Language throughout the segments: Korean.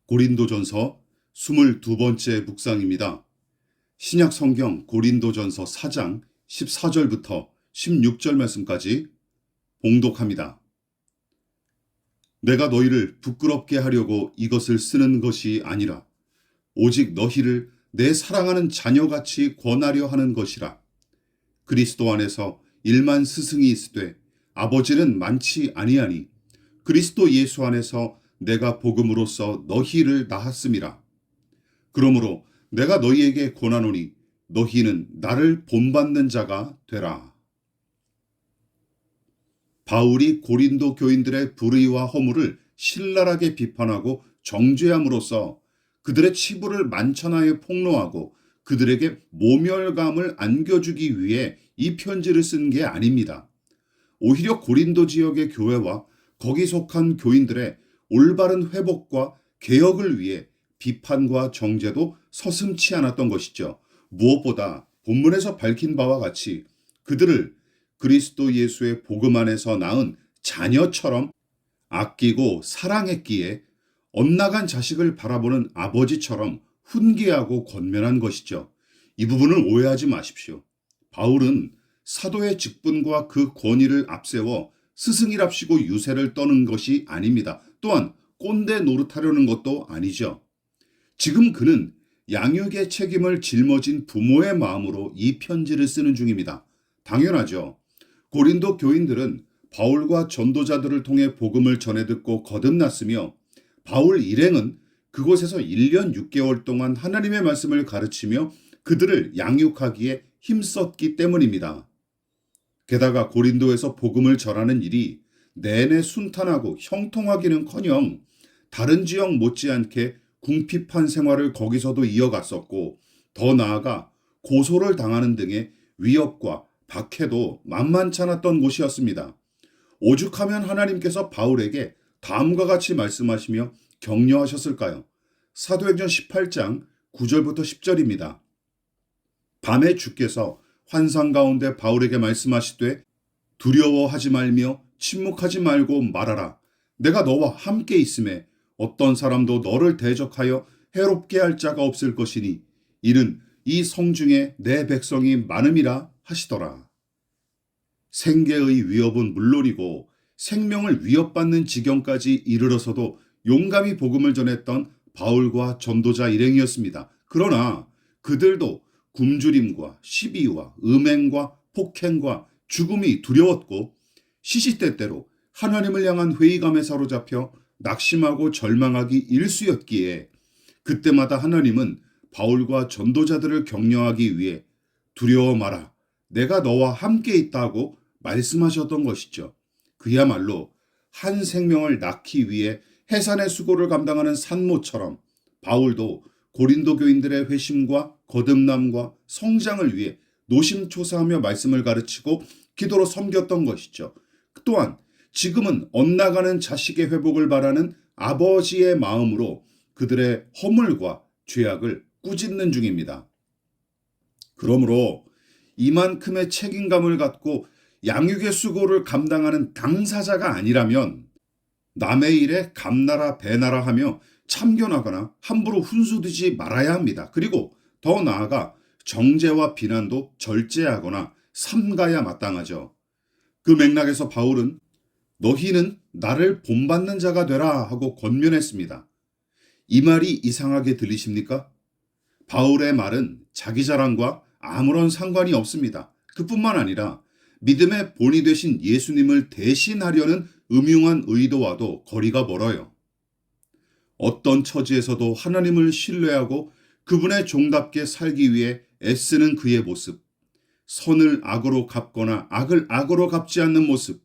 고린도전서 22번째 묵상입니다. 신약 성경 고린도전서 4장 14절부터 16절 말씀까지 봉독합니다. 내가 너희를 부끄럽게 하려고 이것을 쓰는 것이 아니라 오직 너희를 내 사랑하는 자녀같이 권하려 하는 것이라. 그리스도 안에서 일만 스승이 있으되 아버지는 많지 아니하니 그리스도 예수 안에서 내가 복음으로써 너희를 낳았음이라. 그러므로 내가 너희에게 권하노니 너희는 나를 본받는 자가 되라. 바울이 고린도 교인들의 불의와 허물을 신랄하게 비판하고 정죄함으로써 그들의 치부를 만천하에 폭로하고 그들에게 모멸감을 안겨주기 위해 이 편지를 쓴 게 아닙니다. 오히려 고린도 지역의 교회와 거기 속한 교인들의 올바른 회복과 개혁을 위해 비판과 정죄도 서슴지 않았던 것이죠. 무엇보다 본문에서 밝힌 바와 같이 그들을 그리스도 예수의 복음 안에서 낳은 자녀처럼 아끼고 사랑했기에 엇나간 자식을 바라보는 아버지처럼 훈계하고 권면한 것이죠. 이 부분을 오해하지 마십시오. 바울은 사도의 직분과 그 권위를 앞세워 스승이랍시고 유세를 떠는 것이 아닙니다. 또한 꼰대 노릇하려는 것도 아니죠. 지금 그는 양육의 책임을 짊어진 부모의 마음으로 이 편지를 쓰는 중입니다. 당연하죠. 고린도 교인들은 바울과 전도자들을 통해 복음을 전해 듣고 거듭났으며 바울 일행은 그곳에서 1년 6개월 동안 하나님의 말씀을 가르치며 그들을 양육하기에 힘썼기 때문입니다. 게다가 고린도에서 복음을 전하는 일이 내내 순탄하고 형통하기는커녕 다른 지역 못지않게 궁핍한 생활을 거기서도 이어갔었고 더 나아가 고소를 당하는 등의 위협과 박해도 만만치 않았던 곳이었습니다. 오죽하면 하나님께서 바울에게 다음과 같이 말씀하시며 격려하셨을까요? 사도행전 18장 9절부터 10절입니다. 밤에 주께서 환상 가운데 바울에게 말씀하시되 두려워하지 말며 침묵하지 말고 말하라. 내가 너와 함께 있음에 어떤 사람도 너를 대적하여 해롭게 할 자가 없을 것이니 이는 이 성중에 내 백성이 많음이라 하시더라. 생계의 위협은 물론이고 생명을 위협받는 지경까지 이르러서도 용감히 복음을 전했던 바울과 전도자 일행이었습니다. 그러나 그들도 굶주림과 시비와 음행과 폭행과 죽음이 두려웠고 시시때때로 하나님을 향한 회의감에 사로잡혀 낙심하고 절망하기 일쑤였기에 그때마다 하나님은 바울과 전도자들을 격려하기 위해 두려워 마라. 내가 너와 함께 있다고 말씀하셨던 것이죠. 그야말로 한 생명을 낳기 위해 해산의 수고를 감당하는 산모처럼 바울도 고린도 교인들의 회심과 거듭남과 성장을 위해 노심초사하며 말씀을 가르치고 기도로 섬겼던 것이죠. 또한 지금은 엇나가는 자식의 회복을 바라는 아버지의 마음으로 그들의 허물과 죄악을 꾸짖는 중입니다. 그러므로 이만큼의 책임감을 갖고 양육의 수고를 감당하는 당사자가 아니라면 남의 일에 감나라 배나라 하며 참견하거나 함부로 훈수두지 말아야 합니다. 그리고 더 나아가 정죄와 비난도 절제하거나 삼가야 마땅하죠. 그 맥락에서 바울은 너희는 나를 본받는 자가 되라 하고 권면했습니다. 이 말이 이상하게 들리십니까? 바울의 말은 자기 자랑과 아무런 상관이 없습니다. 그뿐만 아니라 믿음의 본이 되신 예수님을 대신하려는 음흉한 의도와도 거리가 멀어요. 어떤 처지에서도 하나님을 신뢰하고 그분의 종답게 살기 위해 애쓰는 그의 모습, 선을 악으로 갚거나 악을 악으로 갚지 않는 모습,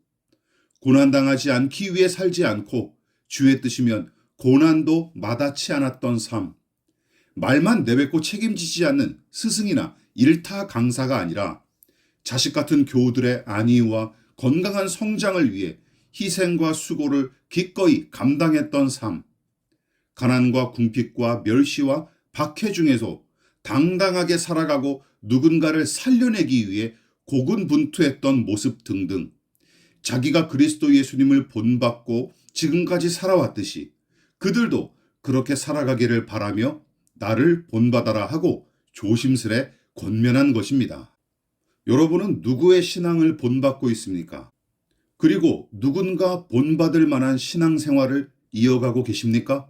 고난당하지 않기 위해 살지 않고 주의 뜻이면 고난도 마다치 않았던 삶, 말만 내뱉고 책임지지 않는 스승이나 일타 강사가 아니라 자식 같은 교우들의 안위와 건강한 성장을 위해 희생과 수고를 기꺼이 감당했던 삶, 가난과 궁핍과 멸시와 박해 중에서 당당하게 살아가고 누군가를 살려내기 위해 고군분투했던 모습 등등 자기가 그리스도 예수님을 본받고 지금까지 살아왔듯이 그들도 그렇게 살아가기를 바라며 나를 본받아라 하고 조심스레 권면한 것입니다. 여러분은 누구의 신앙을 본받고 있습니까? 그리고 누군가 본받을 만한 신앙생활을 이어가고 계십니까?